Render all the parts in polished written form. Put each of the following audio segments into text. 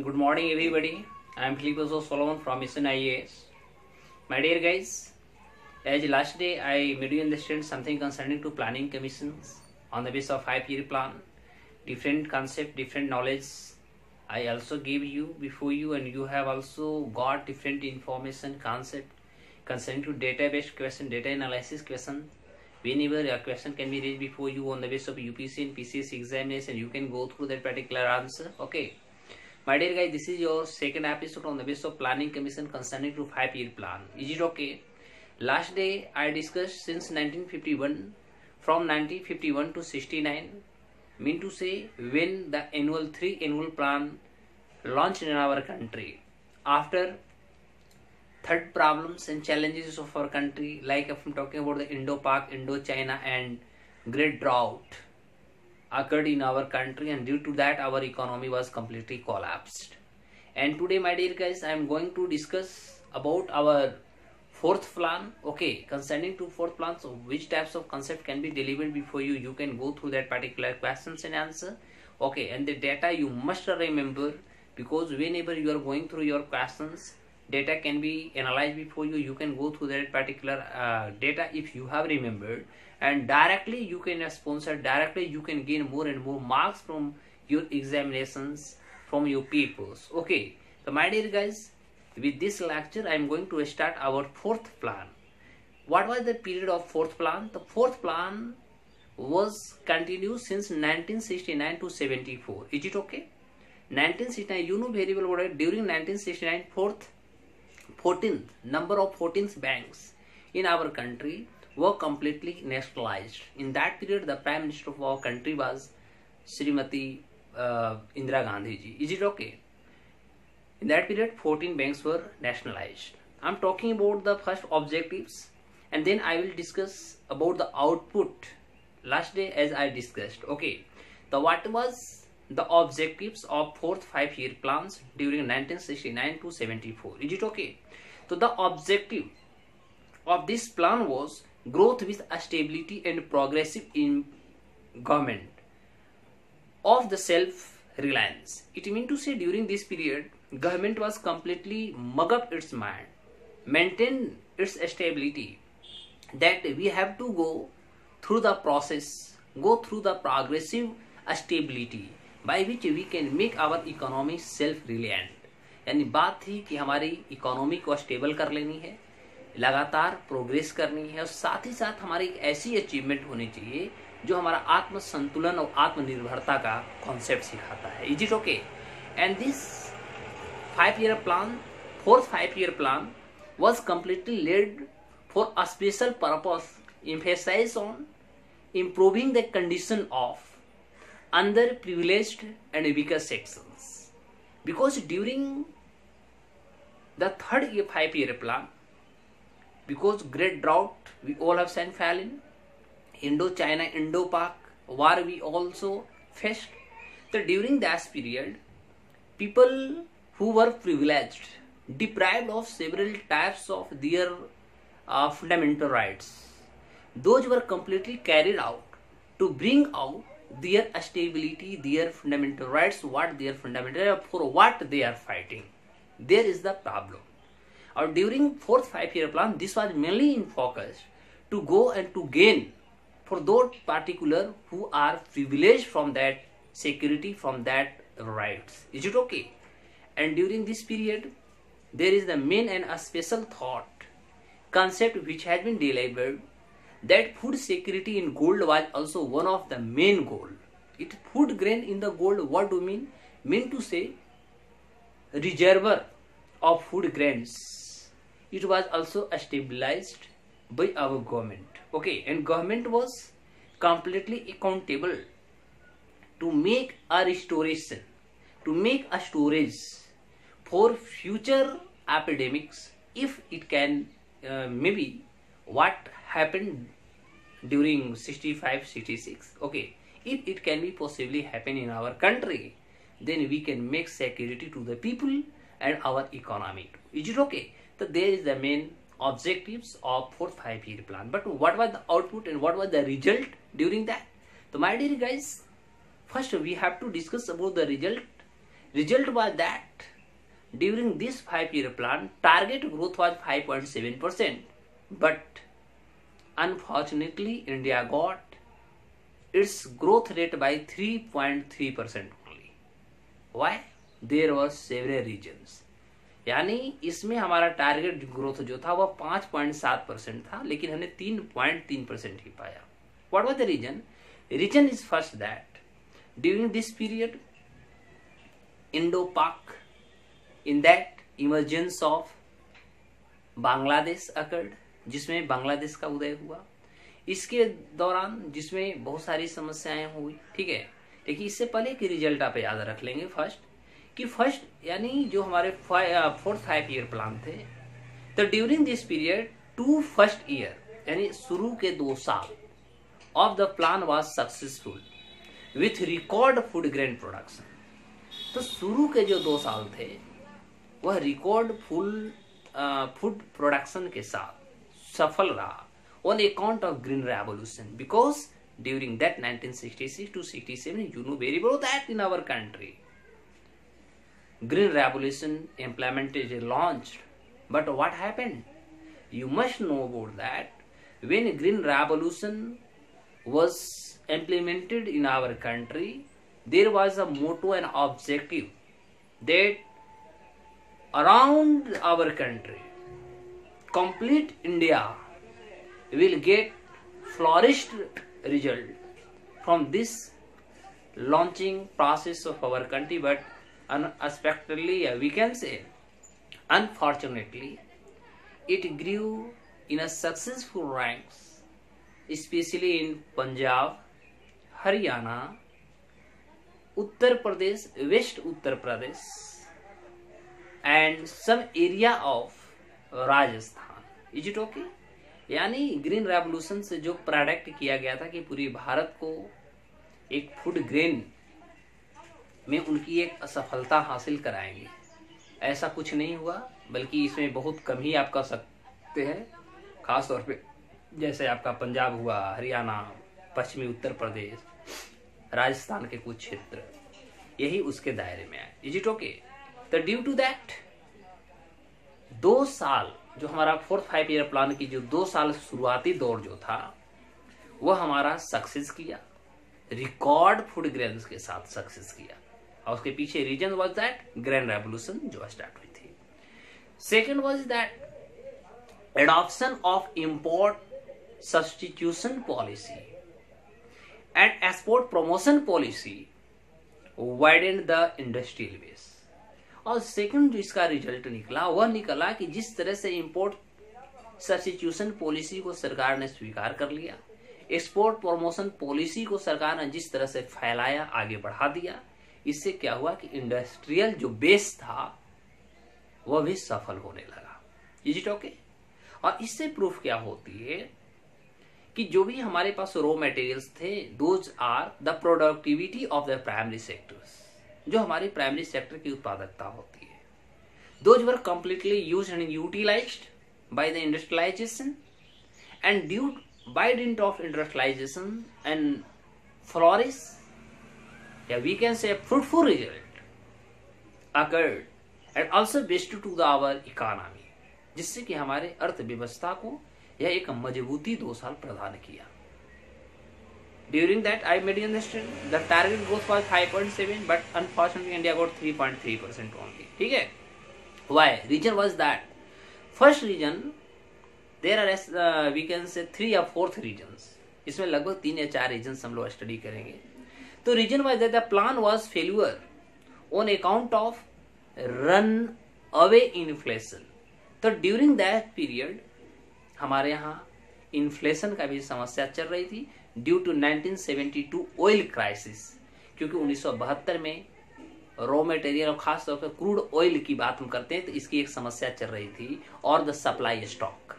Good morning, everybody. I am Philippos Solomon from Mission IAS. My dear guys, as last day I made you understand something concerning to planning commissions on the basis of 5-year plan, different concept, different knowledge. I also gave you before you, and you have also got different information concept concerning to database question, data analysis question. Whenever a question can be raised before you on the basis of UPSC and PCS examination, you can go through that particular answer. Okay. My dear guys, this is your second episode on the basis of planning commission concerning to 5-year plan. Is it okay? Last day I discussed since 1951, from 1951 to 69, mean to say when the three annual plan launched in our country. After third problems and challenges of our country, like if I'm talking about the Indo-Pak, Indo-China and great drought occurred in our country, and due to that our economy was completely collapsed. And today, my dear guys, I am going to discuss about our fourth plan. Okay, concerning to fourth plan, so which types of concept can be delivered before you, you can go through that particular questions and answer. Okay, and the data you must remember, because whenever you are going through your questions, data can be analyzed before you, you can go through that particular data if you have remembered, and directly you can sponsor, directly you can gain more and more marks from your examinations, from your papers. Okay, so my dear guys, with this lecture I am going to start our fourth plan. What was the period of fourth plan? The fourth plan was continued since 1969 to 74. Is it okay? 1969, you know very well what during 1969 14th number of 14th banks in our country were completely nationalized. In that period, the Prime Minister of our country was Srimati Indira Gandhi ji. Is it okay? In that period, 14 banks were nationalized. I am talking about the first objectives, and then I will discuss about the output. Last day, as I discussed. Okay, the what was the objectives of fourth 5-year plans during 1969 to 74. Is it okay? So the objective of this plan was growth with a stability and progressive in government of the self-reliance. It means to say during this period, government was completely mug up its mind, maintain its stability, that we have to go through the process, go through the progressive stability by which we can make our economy self-reliant. यानी बात थी कि हमारी economy को stable कर लेनी है, लगातार प्रोग्रेस करनी है, और साथ ही साथ हमारी एक ऐसी अचीवमेंट होनी चाहिए जो हमारा आत्म संतुलन और आत्मनिर्भरता का कॉन्सेप्ट सिखाता है. Is it okay? And this 5-year plan, fourth 5-year plan was completely led for a special purpose, emphasize on improving the condition of underprivileged and weaker sections. Because during the third 5-year plan, because great drought we all have seen fell in, Indo-China, Indo-Pak war we also faced. So during that period, people who were privileged, deprived of several types of their fundamental rights, those were completely carried out to bring out their stability, their fundamental rights, what their fundamental, for what they are fighting. There is the problem. Or during fourth 5-year plan, this was mainly in focus to go and to gain for those particular who are privileged from that security, from that rights. Is it okay? And during this period, there is the main and a special thought concept which has been delivered, that food security in gold was also one of the main goal. It food grain in the gold, what do you mean? Mean to say reservoir of food grains. It was also stabilized by our government. Okay, and government was completely accountable to make a restoration, to make a storage for future epidemics, if it can maybe what happened during 65-66. Okay, if it can be possibly happen in our country, then we can make security to the people and our economy. Is it okay? So there is the main objectives of fourth 5-year plan. But what was the output and what was the result during that? So my dear guys, first we have to discuss about the result. Result was that during this 5-year plan, target growth was 5.7%, but unfortunately, India got its growth rate by 3.3% only. Why? There was several reasons. यानी इसमें हमारा target growth जो था वह 5.7% था, लेकिन हमने 3.3% ही पाया. What was the reason? Reason is first that during this period, Indo-Pak, in that emergence of Bangladesh occurred, जिसमें बांग्लादेश का उदय हुआ. इसके दौरान जिसमें बहुत सारी समस्याएं हुई. ठीक है, देखिए इससे पहले कि रिजल्ट आप याद रख लेंगे फर्स्ट यानी जो हमारे 4th 5-year प्लान थे, तो during this period 2 first year यानी शुरू के 2 साल of the plan was successful with record food grain production. तो शुरू के जो 2 साल थे वह रिकॉर्ड फूड प्रोडक्शन के साथ सफल रहा on account of green revolution, because during that 1966 to 67 you know very well that in our country Green Revolution implemented launched. But what happened? You must know about that. When Green Revolution was implemented in our country, there was a motto and objective that around our country, complete India will get flourished result from this launching process of our country. But unexpectedly, we can say, unfortunately, it grew in a successful ranks, especially in Punjab, Haryana, Uttar Pradesh, West Uttar Pradesh, and some area of Rajasthan. Is it okay? यानी green revolution से जो product किया गया था कि पूरी भारत को एक फूड ग्रेन में उनकी एक असफलता हासिल कराएंगे, ऐसा कुछ नहीं हुआ, बल्कि इसमें बहुत कम ही आप कह सकते हैं. खास तौर पे जैसे आपका पंजाब हुआ, हरियाणा, पश्चिमी उत्तर प्रदेश, राजस्थान के कुछ क्षेत्र, यही उसके दायरे में आए. Is it okay? तो ड्यू टू दैट 2 साल जो हमारा 4th 5-year प्लान की जो 2 साल शुरुआती दौर जो था वह हमारा सक्सेस किया, रिकॉर्ड फूड ग्रेन्स के साथ सक्सेस किया. और उसके पीछे reason was that grain revolution जो स्टार्ट हुई थी. Second was that adoption of import substitution policy and export promotion policy widened the industrial base. और सेकंड जो इसका रिजल्ट निकला वह निकला कि जिस तरह से इंपोर्ट सब्स्टिट्यूशन पॉलिसी को सरकार ने स्वीकार कर लिया, एक्सपोर्ट प्रमोशन पॉलिसी को सरकार ने जिस तरह से फैलाया, आगे बढ़ा दिया, इससे क्या हुआ कि इंडस्ट्रियल जो बेस था वह भी सफल होने लगा. Is it okay? और इससे प्रूफ क्या होती है कि जो भी हमारे पास रॉ मटेरियल्स थे, those are the productivity of the primary sectors, जो हमारी प्राइमरी सेक्टर की उत्पादकता होती है, those were completely used and utilized by the industrialization, and due by dint of industrialization and flourish, yeah, we can say a fruitful result occurred and also best to the our economy, जिससे कि हमारे अर्थव्यवस्था को यह एक मजबूती 2 साल प्रदान किया. During that, I made you understand the target growth was 5.7, but unfortunately India got 3.3% only. ठीक है? Why? Reason was that first reason, there are we can say 3 or 4 regions. इसमें लगभग 3 या 4 रीजन्स हम लोग स्टडी करेंगे. तो region wise the plan was failure on account of run away inflation. तो ड्यूरिंग दैट पीरियड हमारे यहाँ इन्फ्लेशन का भी समस्या चल रही थी ड्यू टू 1972 ऑयल क्राइसिस, क्योंकि 1972 में रॉ मटेरियल और खास तौर पर क्रूड ऑयल की बात हम करते हैं तो इसकी एक समस्या चल रही थी, और द सप्लाई स्टॉक.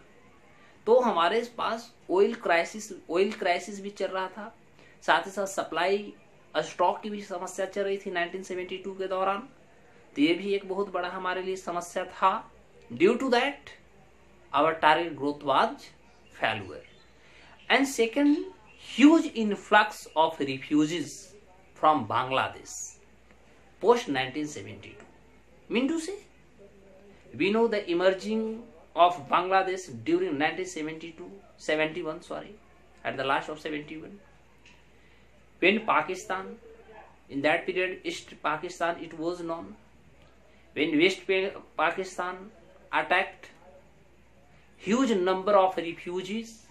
तो हमारे पास ऑयल क्राइसिस भी चल रहा था, साथ ही साथ सप्लाई स्टॉक की भी समस्या चल रही थी 1972 के दौरान. तो ये भी एक बहुत बड़ा हमारे लिए समस्या था. Due to that our target growth was failure. And second, huge influx of refugees from Bangladesh post 1972. Mean to say We know the emerging of Bangladesh during 1971, at the last of 71. When Pakistan, in that period, East Pakistan, it was known. When West Pakistan attacked, huge number of refugees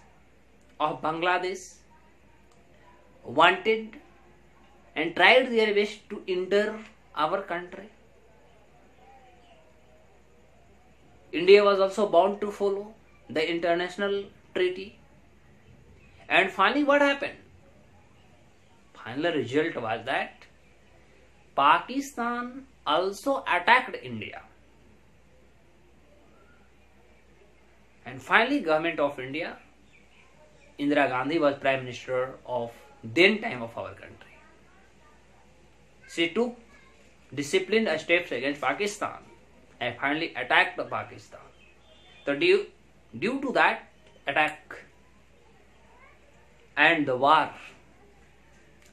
of Bangladesh wanted and tried their best to enter our country. India was also bound to follow the international treaty. And finally what happened? Final result was that Pakistan also attacked India. And finally government of India, Indira Gandhi was Prime Minister of then time of our country. She took disciplined steps against Pakistan and finally attacked Pakistan. So due to that attack and the war,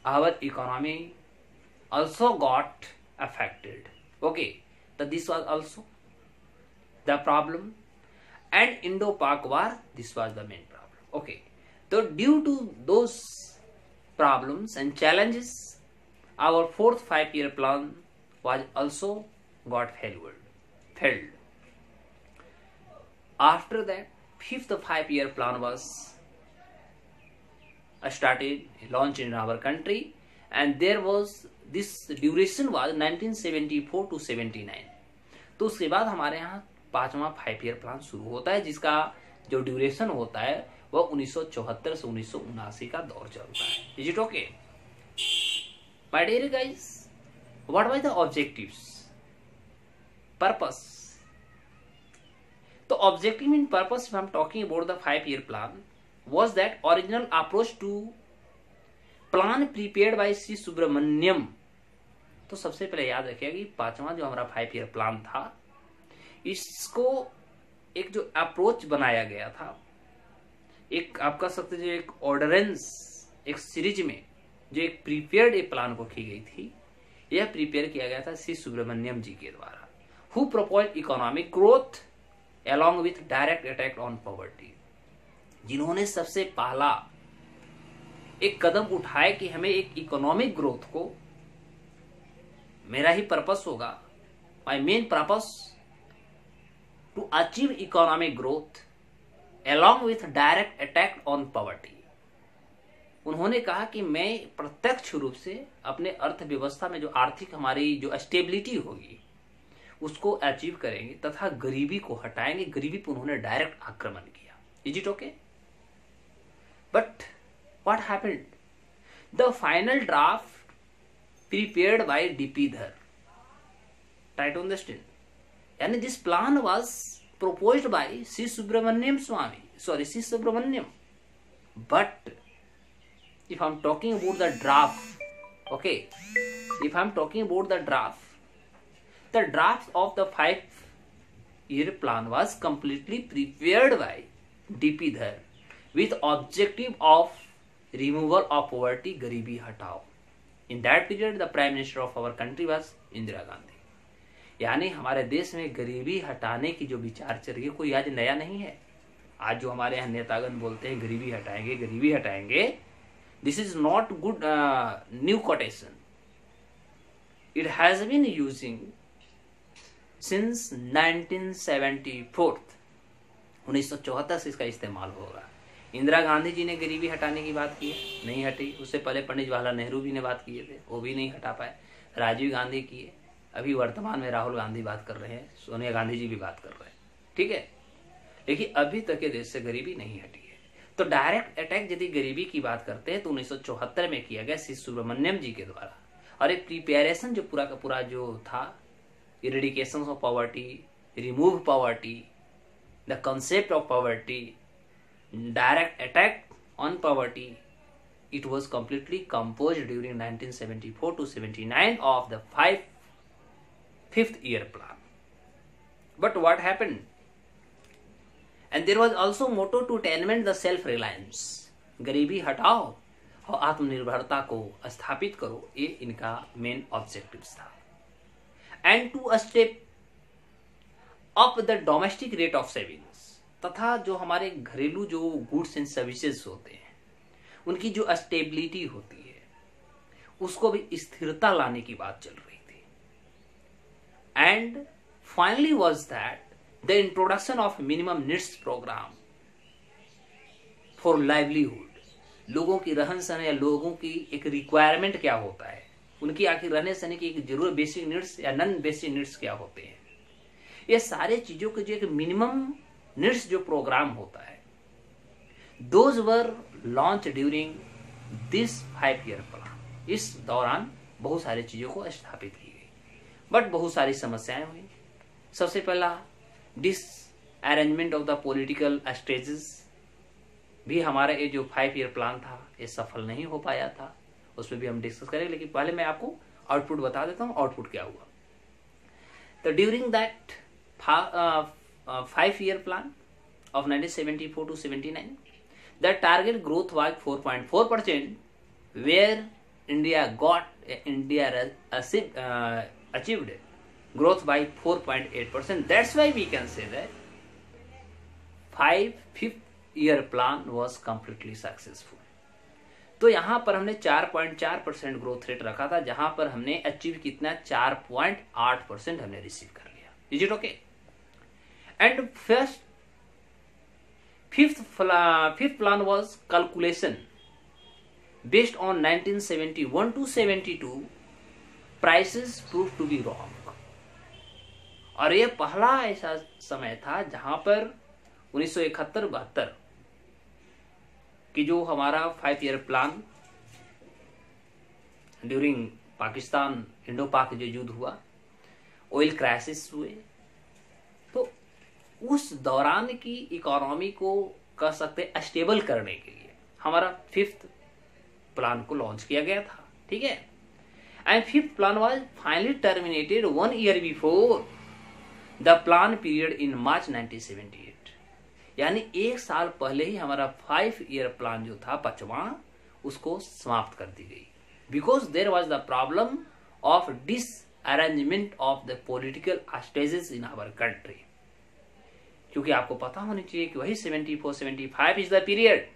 our economy also got affected. Okay, so this was also the problem. And Indo-Pak war, this was the main problem. Okay, so due to those problems and challenges, our fourth 5-year plan was also got failed. After that, fifth 5-year plan was started, launched in our country, and there was this duration was 1974 to 79. तो उसके बाद हमारे यहाँ 5वां 5-year plan शुरू होता है, जिसका जो ड्यूरेशन होता है वह 1974 से 1979 का दौर चलता है. Is it okay? My dear guys, what were the objectives? Purpose. The objective and purpose, if I am talking about the 5-year plan, was that original approach to plan prepared by C. Subramaniam. तो सबसे पहले याद रखिएगा कि 5वां जो हमारा 5-year plan था, इसको एक जो अप्रोच बनाया गया था, एक आप कह सकते जो एक ऑर्डरेंस, एक सीरीज में जो एक प्रिपेयर्ड एक प्लान को की गई थी, यह प्रिपेयर किया गया था सी सुब्रमण्यम जी के द्वारा, who proposed economic growth along with direct attack on poverty, जिन्होंने सबसे पहला एक कदम उठाए कि हमें एक इकोनॉमिक ग्रोथ को, मेरा ही पर्पस होगा, my main purpose to achieve economic growth along with direct attack on poverty. उन्होंने कहा कि मैं प्रत्यक्ष रूप से अपने अर्थव्यवस्था में जो आर्थिक हमारी जो स्टेबिलिटी होगी उसको अचीव करेंगे तथा गरीबी को हटाएंगे. गरीबी पर उन्होंने डायरेक्ट आक्रमण किया. Is it okay? But what happened? The final draft prepared by DP धर, ट्राई टू अंडरस्टैंड, यानी this plan was proposed by C. Subramaniam Swami, C. Subramaniam. But if I'm talking about the draft, okay, if I'm talking about the draft of the 5-year plan was completely prepared by D.P. Dhar with objective of removal of poverty, Garibi Hatao. In that period, the Prime Minister of our country was Indira Gandhi. यानी हमारे देश में गरीबी हटाने की जो विचार चल रही है कोई आज नया नहीं है. आज जो हमारे यहाँ नेतागण बोलते हैं गरीबी हटाएंगे, this is not good new quotation. It has been using since 1974. 1974 से इसका इस्तेमाल होगा. इंदिरा गांधी जी ने गरीबी हटाने की बात की है, नहीं हटी. उससे पहले पंडित जवाहरलाल नेहरू भी ने बात किए थे, वो भी नहीं हटा पाए. राजीव गांधी किए, अभी वर्तमान में राहुल गांधी बात कर रहे हैं, सोनिया गांधी जी भी बात कर रहे हैं. ठीक है, लेकिन अभी तक के देश से गरीबी नहीं हटी है. तो डायरेक्ट अटैक यदि गरीबी की बात करते हैं तो 1974 में किया गया सी सुब्रमण्यम जी के द्वारा. और एक प्रिपेरेशन जो पूरा का पूरा जो था, eradication of poverty, remove poverty, the concept of poverty, direct attack on poverty, it was completely composed during 1974 to 79 of the 5th year plan. But what happened? And there was also motto to attainment the self-reliance. गरीबी हटाओ और आत्मनिर्भरता को स्थापित करो, ये इनका main objectives था. And to step of the domestic rate of savings, तथा जो हमारे घरेलू जो गुड्स एंड सर्विसेज होते हैं उनकी जो स्टेबिलिटी होती है उसको भी स्थिरता लाने की बात चल रही थी। And finally was that the introduction of minimum needs programme for livelihood, लोगों की रहन सहन या लोगों की एक रिक्वायरमेंट क्या होता है, उनकी आखिर रहने सहने की एक जरूरत, बेसिक नीड्स या नॉन बेसिक नीड्स क्या होते हैं, ये सारे चीजों के जो एक मिनिमम नीड्स जो प्रोग्राम होता है, those were launch during this 5 year plan. इस दौरान बहुत सारी चीजों को स्थापित की गई, बट बहुत सारी समस्याएं हुई। सबसे पहला disarrangement of the political stages भी हमारा ये जो 5 ईयर प्लान था ये सफल नहीं हो पाया था, उसमें भी हम डिस्कस करेंगे। लेकिन पहले मैं आपको आउटपुट बता देता हूँ, आउटपुट क्या हुआ। तो during that 5 year plan of 1974 to 79, the target growth was 4.4%, where India achieved growth by 4.8%. That's why we can say that 5th year plan was completely successful. तो यहाँ पर हमने 4.4% ग्रोथ रेट रखा था, जहां पर हमने अचीव कितना 4.8% हमने रिसीव कर लिया। Is it okay? And fifth plan was calculation based on 1971 to 72 prices proved to be wrong। और ये पहला ऐसा समय था जहां पर 1971-72 कि जो हमारा 5 year plan during Pakistan Indo पाक जो युद्ध हुआ, ऑयल क्राइसिस हुए, तो उस दौरान की इकोनॉमी को कह सकते स्टेबल करने के लिए हमारा 5th प्लान को लॉन्च किया गया था। ठीक है? And 5th plan was finally terminated 1 year before the plan period in March 1978। यानी 1 साल पहले ही हमारा 5 ईयर प्लान जो था 5वां, उसको समाप्त कर दी गई, because there was the problem of disarrangement of the political stages in our country. क्योंकि आपको पता होना चाहिए कि वही 74-75 is the period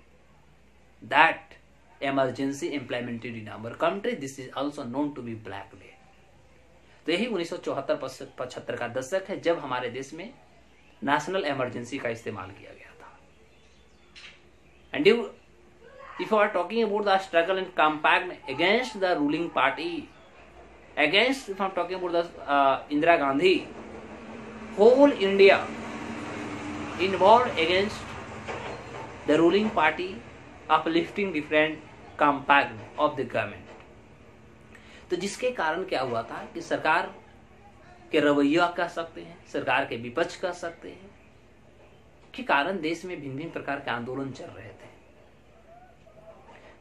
that emergency implemented in our country. This is also known to be black day. तो यही 1974-75 का दशक है जब हमारे देश में नेशनल इमरजेंसी का इस्तेमाल किया गया था। And if you are talking about the struggle and campaign against the ruling party, against if I am talking about the Indira Gandhi, whole India involved against the ruling party, uplifting different campaign of the government। तो जिसके कारण क्या हुआ था कि सरकार के रवैया कह सकते हैं, सरकार के विपक्ष कह सकते हैं, के कारण देश में भिन्न भिन्न प्रकार के आंदोलन चल रहे थे।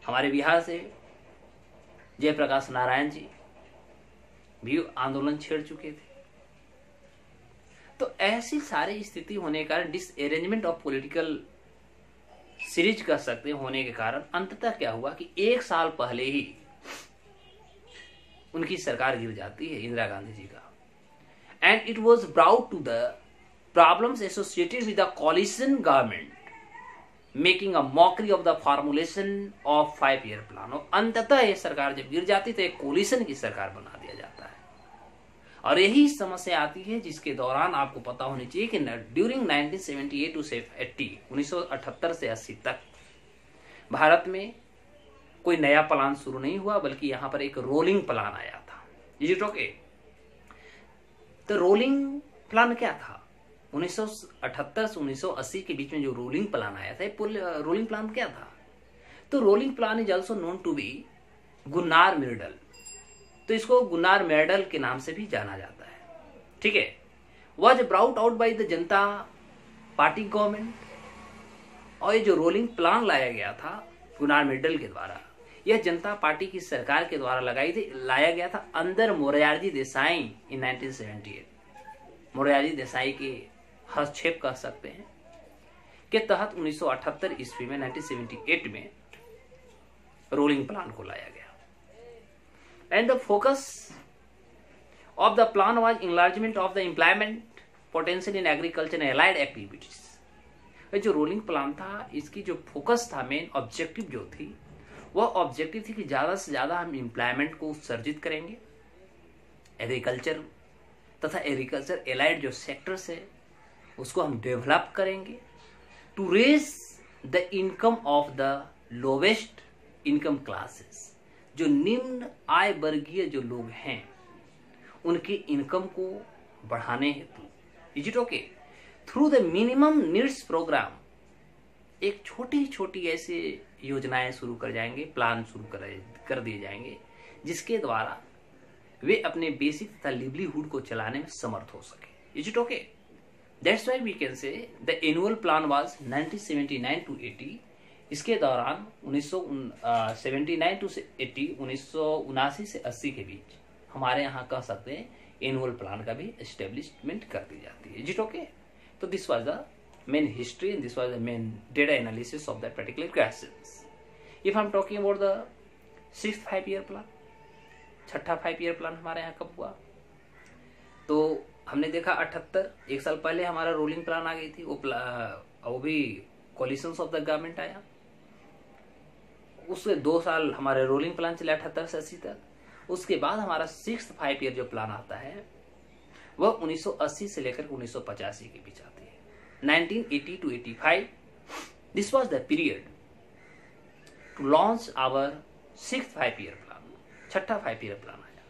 हमारे बिहार से जयप्रकाश नारायण जी भी आंदोलन छेड़ चुके थे। तो ऐसी सारी स्थिति होने के कारण, डिसअरेंजमेंट ऑफ पॉलिटिकल सीरीज कह सकते होने के कारण अंततः क्या हुआ कि 1 साल पहले ही उनकी सरकार गिर जाती है, इंदिरा गांधी जी का। And it was brought to the problems associated with the coalition government making a mockery of the formulation of 5 year plan. और अंततः ये सरकार जब गिर जाती तो एक कोलिशन की सरकार बना दिया जाता है। और यही समस्या आती है जिसके दौरान आपको पता होनी चाहिए कि ड्यूरिंग 1978 टू 80, 1978 से 80 तक भारत में कोई नया प्लान शुरू नहीं हुआ, बल्कि यहां पर एक रोलिंग प्लान आया था। Is it okay? तो रोलिंग प्लान क्या था? 1978 से 1980 के बीच में जो रोलिंग प्लान आया था, रोलिंग प्लान क्या था? तो rolling plan is also known to be Gunnar Myrdal. तो इसको गुन्नार मेडल के नाम से भी जाना जाता है। ठीक है? Was brought out by the Janata party government. और ये जो रोलिंग प्लान लाया गया था गुन्नार मेडल के द्वारा, यह जनता पार्टी की सरकार के द्वारा लाया गया था अंदर मोरारजी देसाई इन 1978। मोरारजी देसाई के हस्तक्षेप कर सकते हैं के तहत 1978 ईस्वी में 1978 में रोलिंग प्लान को लाया गया। And the focus of the plan was enlargement of the employment potential in agriculture and allied activities. जो रोलिंग प्लान था, इसकी जो फोकस था, मेन ऑब्जेक्टिव जो थी, वह ऑब्जेक्टिव थी कि ज्यादा से ज्यादा हम एम्प्लॉयमेंट को उत्सर्जित करेंगे, एग्रीकल्चर तथा एग्रीकल्चर एलाइड जो सेक्टर्स है उसको हम डेवलप करेंगे, to raise the income of the lowest income classes. जो निम्न आय वर्गीय जो लोग हैं उनकी इनकम को बढ़ाने हेतु, is it okay, through the minimum needs programme, एक छोटी छोटी ऐसी योजनाएं शुरू कर जाएंगे, प्लान शुरू कर दिए जाएंगे, जिसके द्वारा वे अपने बेसिक तथा लिवलीहुड को चलाने में समर्थ हो सके। Is it okay? That's why we can say the annual plan was 1979 to 80। इसके दौरान 1979 to 80, 1979 से 80 के बीच हमारे यहाँ कह सकते हैं एनुअल प्लान का भी एस्टेब्लिशमेंट कर दी जाती है। Is it okay? तो this was the main history and this was the main data analysis of that particular questions. If I am talking about the 6th 5-year plan, छठा 5-year plan हमारे यहाँ कब हुआ? तो हमने देखा 78, एक साल पहले हमारा रोलिंग प्लान आ गई थी, वो भी कोलिशंस ऑफ द गवर्नमेंट आया। उससे 2 साल हमारे रोलिंग प्लान चले 78 से 80 तक। उसके बाद हमारा 6th 5-year जो प्लान आता है वह 1980 से लेकर 1985 के बीच आती है। 1980 to 85 this was the period to launch our 6th 5-year plan, छठा 5-year प्लान आया।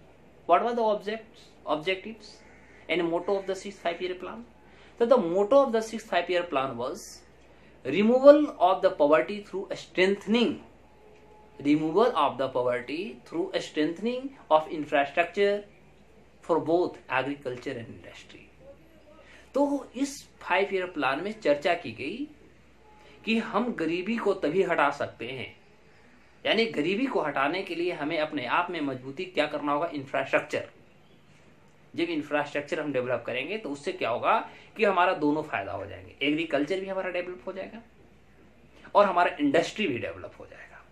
What were the objectives and motto of the 6th 5-year plan? So the motto of the 6th 5-year plan was removal of the poverty through strengthening of infrastructure for both agriculture and industry। तो इस 5-year plan में चर्चा की गई कि हम गरीबी को तभी हटा सकते हैं, यानी गरीबी को हटाने के लिए हमें अपने आप में मजबूती क्या करना होगा? इंफ्रास्ट्रक्चर। जब इंफ्रास्ट्रक्चर हम डेवलप करेंगे तो उससे क्या होगा कि हमारा दोनों फायदा हो जाएंगे, एग्रीकल्चर भी हमारा डेवलप हो जाएगा और हमारा इंडस्ट्री भी डेवलप हो जाएगा,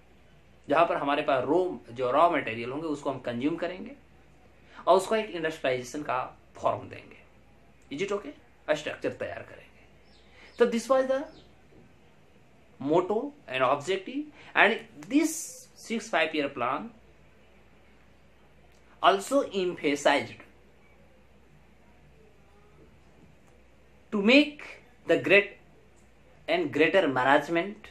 जहां पर हमारे पास रॉ मटेरियल होंगे उसको हम कंज्यूम करेंगे और उसको एक इंडस्ट्रियलाइजेशन का फॉर्म देंगे। Is it okay? स्ट्रक्चर तैयार करेंगे। तो this was the motto and objective and this 6th 5-year plan also emphasized to make the greater management,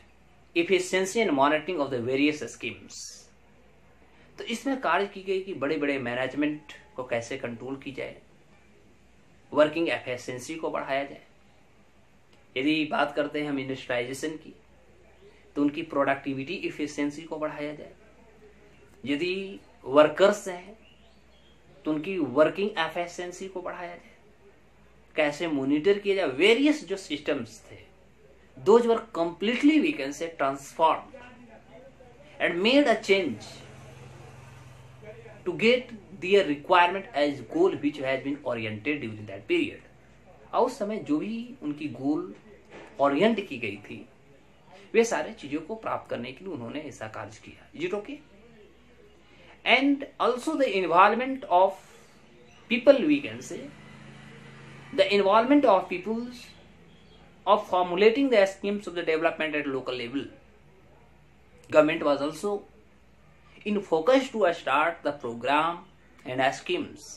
efficiency and monitoring of the various schemes। तो इसमें कार्य की गई कि बड़े बड़े मैनेजमेंट को कैसे कंट्रोल की जाए, वर्किंग एफिशिएंसी को बढ़ाया जाए। यदि बात करते हैं हम इंडस्ट्रियलाइजेशन की तो उनकी प्रोडक्टिविटी इफिशिएंसी को बढ़ाया जाए। यदि वर्कर्स हैं तो उनकी वर्किंग एफिशिएंसी को बढ़ाया जाए। कैसे मॉनिटर किया जाए? वेरियस जो सिस्टम्स थे those were completely we can say transform and made a change to get their requirement as goal which has been oriented during that period. और उस समय जो भी उनकी गोल ओरिएंट की गई थी वे सारे चीजों को प्राप्त करने के लिए उन्होंने ऐसा कार्य किया। Is it okay? And also the involvement of people, we can say the involvement of peoples of formulating the schemes of the development at local level. Government was also in focus to start the program and schemes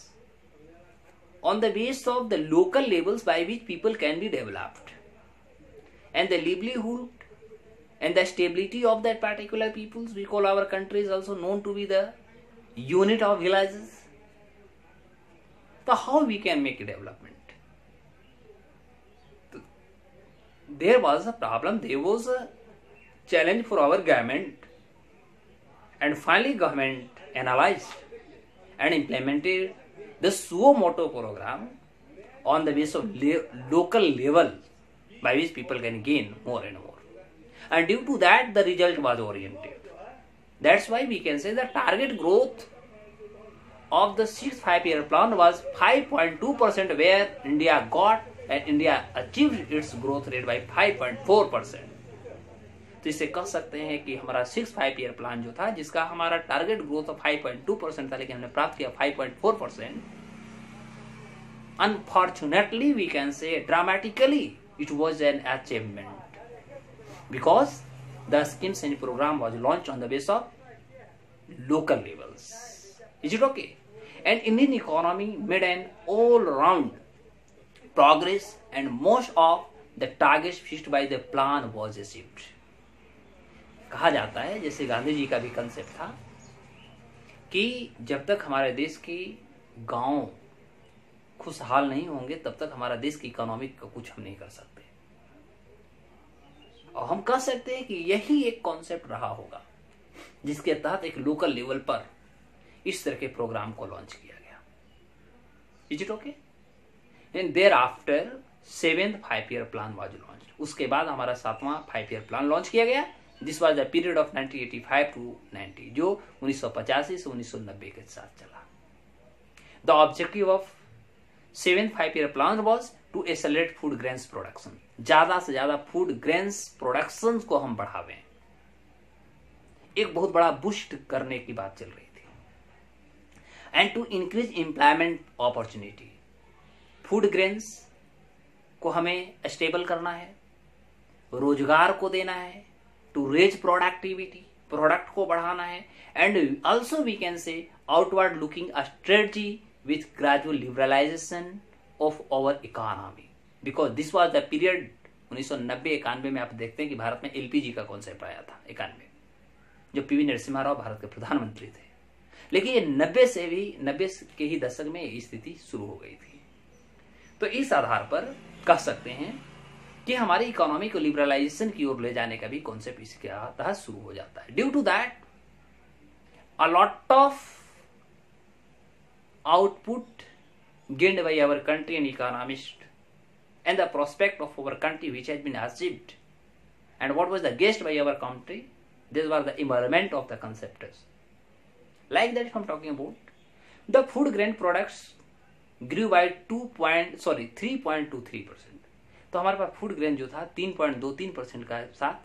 on the basis of the local levels by which people can be developed, and the livelihood and the stability of that particular peoples. We call our country is also known to be the unit of villages. So how we can make a development? There was a problem, there was a challenge for our government, and finally government analyzed and implemented the suo motu program on the basis of local level by which people can gain more and more, and due to that the result was oriented. That's why we can say the target growth of the 6th 5-year plan was 5.2%, where India got and India achieved its growth rate by 5.4%। तो इसे कह सकते हैं कि हमारा 6th 5-year plan जो था, जिसका हमारा टारगेट ग्रोथ ऑफ 5.2% था, लेकिन हमने प्राप्त किया 5.4%। Unfortunately, we can say dramatically, it was an achievement because the schemes and program was launched on the basis of local levels. Is it okay? And Indian economy made an all-round progress and most of the targets fixed by the plan was achieved. कहा जाता है जैसे गांधी जी का भी concept था कि जब तक हमारे देश की गांव खुशहाल नहीं होंगे तब तक हमारा देश की इकोनॉमिक का कुछ हम नहीं कर सकते। और हम कह सकते हैं कि यही एक कॉन्सेप्ट रहा होगा जिसके तहत एक लोकल लेवल पर इस तरह के प्रोग्राम को लॉन्च किया गया। Is it okay? And thereafter 7th 5-year plan was launch. उसके बाद हमारा 7वां 5-year प्लान लॉन्च किया गया। This was the period of 1985 to 90 जो 1985 से 1990 के साथ चला। The objective of 7th 5-year plan was to accelerate food grains production. ज्यादा से ज्यादा फूड ग्रेन्स प्रोडक्शन को हम बढ़ावें, एक बहुत बड़ा बूस्ट करने की बात चल रही थी। And to increase employment opportunity, food grains को हमें स्टेबल करना है, रोजगार को देना है, टू रेज प्रोडक्टिविटी, प्रोडक्ट को बढ़ाना है। And also we can say outward looking a strategy with gradual liberalisation of our economy, because this was the period 1990-91 में आप देखते हैं कि भारत में एलपीजी का कॉन्सेप्ट आया था 91, जो पीवी नरसिम्हा राव भारत के प्रधानमंत्री थे। लेकिन ये 90 के ही दशक में ये स्थिति शुरू हो गई थी। तो इस आधार पर कह सकते हैं कि हमारी इकोनॉमी को लिबरलाइजेशन की ओर ले जाने का भी कॉन्सेप्ट इसके तहत शुरू हो जाता है। Due to that a lot of output gained by our country and economists and the prospect of our country which has been achieved, and what was the gained by our country, these were the environment of the concepts like that. If I'm talking about the food grain products grew by 3.23%, तो हमारे पास food grain जो था 3.23% का साथ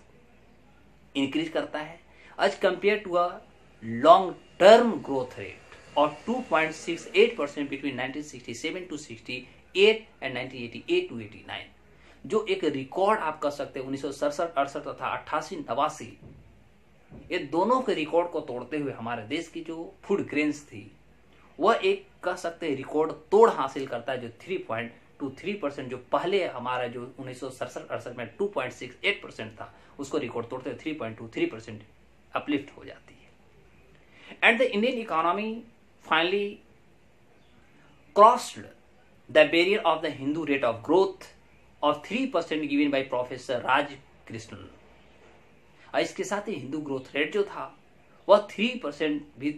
increase करता है as compare to a long term growth rate of 2.68% between 1967 to 68 and 1988 to 89, जो एक रिकॉर्ड आप कह सकते हैं 1967, 68 तथा 88, 89 ये दोनों के रिकॉर्ड को तोड़ते हुए हमारे देश की जो फूड ग्रेन्स थी वह एक कह सकते हैं रिकॉर्ड तोड़ हासिल करता है, जो 3.23% जो पहले हमारा जो 1967, 68 में 2.68% था उसको रिकॉर्ड तोड़ते हुए 3.23% अपलिफ्ट हो जाती है। And the Indian economy finally crossed the barrier of the Hindu rate of growth of 3% given by Professor Raj Krishnan। और इसके साथ ही हिंदू ग्रोथ रेट जो था वह 3% भी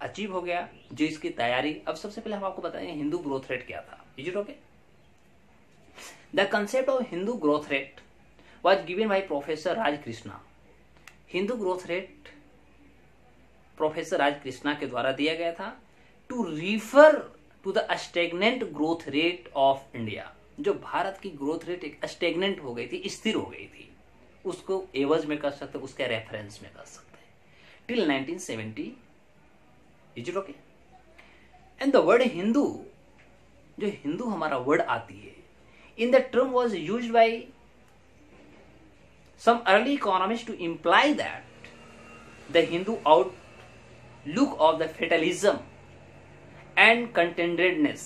अचीव हो गया, जो इसकी तैयारी। अब सबसे पहले हम आपको बताएंगे हिंदू ग्रोथ रेट क्या था। Is it okay? The concept of Hindu growth rate was given by professor Raj Krishna. Hindu growth rate professor Raj Krishna के द्वारा दिया गया था to refer to the stagnant growth rate of India. जो भारत की ग्रोथ रेट एक स्टेगनेंट हो गई थी, स्थिर हो गई थी, उसको एवज में कर सकते, उसके रेफरेंस में कर सकते हैं till 1970। Is it okay? And the word Hindu, जो हिंदू हमारा वर्ड आती है, in the term was used by some early economist to imply that the Hindu out look of the fatalism and contentedness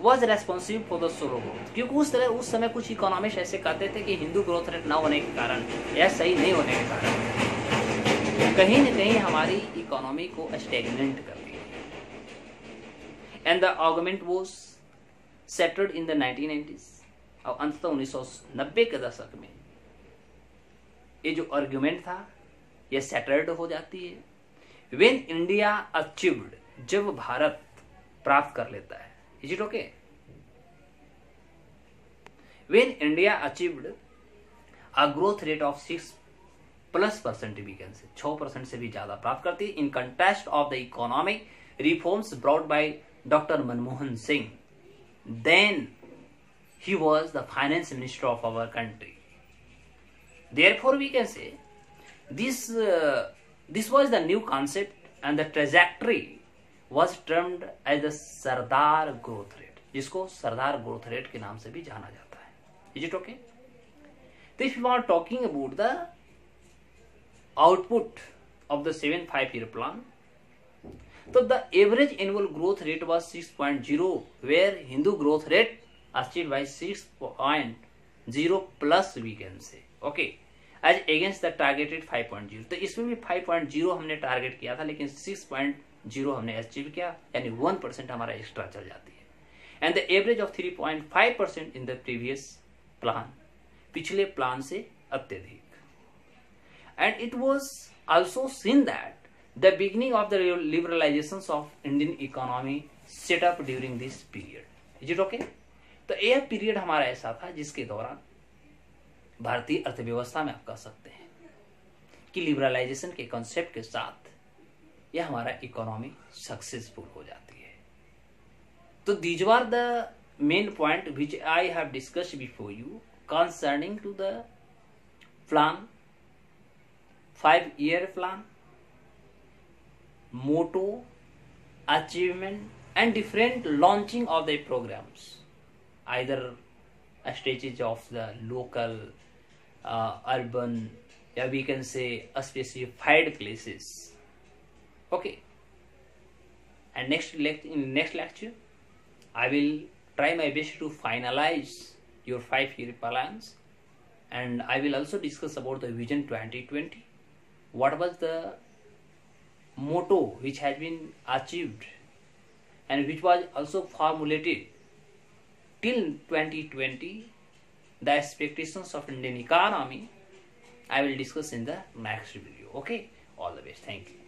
was responsible for the slow growth। क्योंकि उस समय कुछ economist ऐसे कहते थे कि हिंदू ग्रोथ रेट ना होने के कारण या सही नहीं होने के कारण कहीं न कहीं हमारी इकोनॉमी को स्टेगनेंट कर दिया। And the argument was settled in the 1990s। और अंततः 1990 के दशक में ये जो आर्गुमेंट था ये सेटल्ड हो जाती है। When India achieved, जब भारत प्राप्त कर लेता है। Is it okay? When India achieved a growth rate of 6+% we can say, 6% से भी ज्यादा प्राप्त करती है। In contrast of the economic reforms brought by Dr. Manmohan Singh, then he was the finance minister of our country. Therefore we can say this was the new concept and the trajectory was termed as the Sardar growth rate, जिसको सरदार growth rate के नाम से भी जाना जाता है. Is it okay? So if you are talking about the output of the 7 5-year plan, so the average annual growth rate was 6.0, where Hindu growth rate achieved by 6.0 plus we can say, okay, as against the targeted 5.0. तो इसमें भी 5.0 हमने target किया था, लेकिन 6.0 हमने achieve किया, यानी 1% हमारा एक्स्ट्रा चल जाती है. And the average of 3.5% in the previous plan, पिछले प्लान से अत्यधिक. And it was also seen that the beginning of the liberalizations of Indian economy set up during this period. Is it okay? तो यह period हमारा ऐसा था जिसके दौरान भारतीय अर्थव्यवस्था में आप कह सकते हैं कि लिबरलाइजेशन के कॉन्सेप्ट के साथ यह हमारा इकोनॉमी सक्सेसफुल हो जाती है. तो these are the main point which I have discussed before you concerning to the plan, 5-year plan, motto, achievement, and different launching of the programs, either stages of the local, urban, yeah, we can say a specified places. Okay. And in next lecture, I will try my best to finalize your 5-year plans, and I will also discuss about the Vision 2020. What was the motto which has been achieved and which was also formulated till 2020, the expectations of Indian economy, I will discuss in the next video. Okay, all the best. Thank you.